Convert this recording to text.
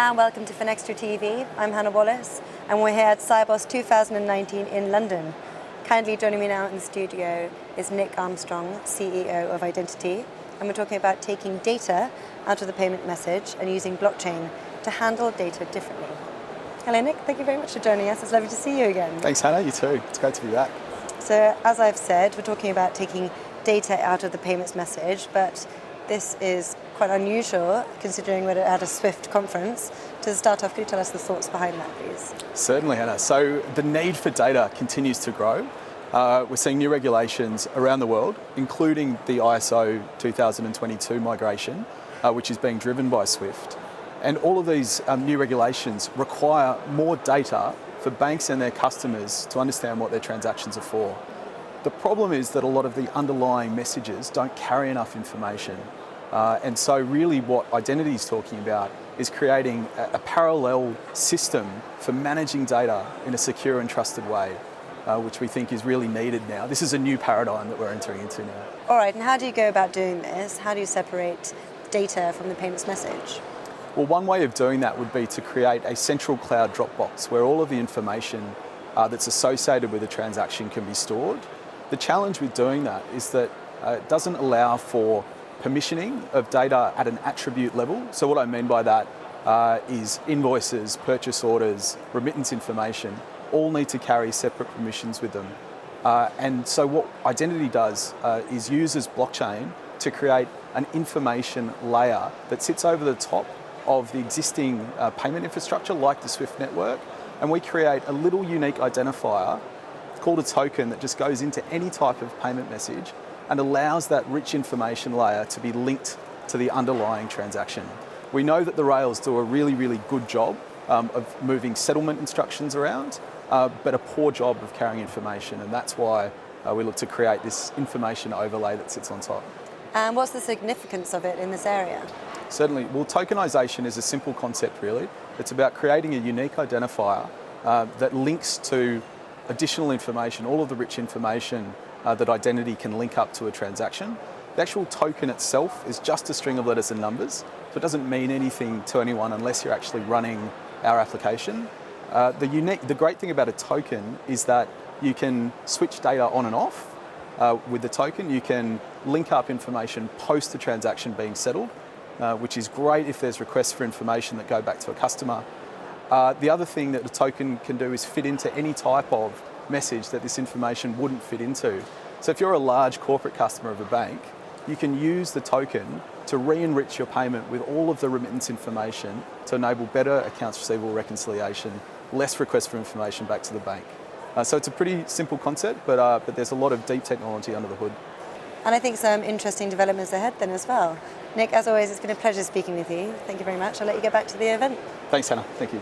and welcome to FinextraTV. I'm Hannah Wallace and we're here at Cybos 2019 in London. Kindly joining me now in the studio is Nick Armstrong, CEO of Identitii, and we're talking about taking data out of the payment message and using blockchain to handle data differently. Hello Nick, thank you very much for joining us. It's lovely to see you again. Thanks Hannah, you too. It's great to be back. So as I've said, we're talking about taking data out of the payments message, but this is quite unusual considering we're at a Swift conference. To start off, could you tell us the thoughts behind that, please? Certainly, Hannah. So the need for data continues to grow. We're seeing new regulations around the world, including the ISO 2022 migration, which is being driven by Swift. And all of these new regulations require more data for banks and their customers to understand what their transactions are for. The problem is that a lot of the underlying messages don't carry enough information. And so really what Identitii is talking about is creating a parallel system for managing data in a secure and trusted way, which we think is really needed now. This is a new paradigm that we're entering into now. All right, and how do you go about doing this? How do you separate data from the payments message? Well, one way of doing that would be to create a central cloud Dropbox where all of the information that's associated with a transaction can be stored. The challenge with doing that is that it doesn't allow for permissioning of data at an attribute level. So what I mean by that is invoices, purchase orders, remittance information, all need to carry separate permissions with them. And so what Identitii does is uses blockchain to create an information layer that sits over the top of the existing payment infrastructure like the Swift network. And we create a little unique identifier called a token that just goes into any type of payment message and allows that rich information layer to be linked to the underlying transaction. We know that the Rails do a really, really good job of moving settlement instructions around, but a poor job of carrying information, and that's why we look to create this information overlay that sits on top. And what's the significance of it in this area? Certainly. Well, tokenization is a simple concept, really. It's about creating a unique identifier that links to additional information, all of the rich information that Identitii can link up to a transaction. The actual token itself is just a string of letters and numbers, so it doesn't mean anything to anyone unless you're actually running our application. The great thing about a token is that you can switch data on and off with the token. You can link up information post the transaction being settled, which is great if there's requests for information that go back to a customer. The other thing that the token can do is fit into any type of message that this information wouldn't fit into. So if you're a large corporate customer of a bank, you can use the token to re-enrich your payment with all of the remittance information to enable better accounts receivable reconciliation, less requests for information back to the bank. So it's a pretty simple concept, but there's a lot of deep technology under the hood. And I think some interesting developments ahead then as well. Nick, as always, it's been a pleasure speaking with you. Thank you very much. I'll let you get back to the event. Thanks, Hannah. Thank you.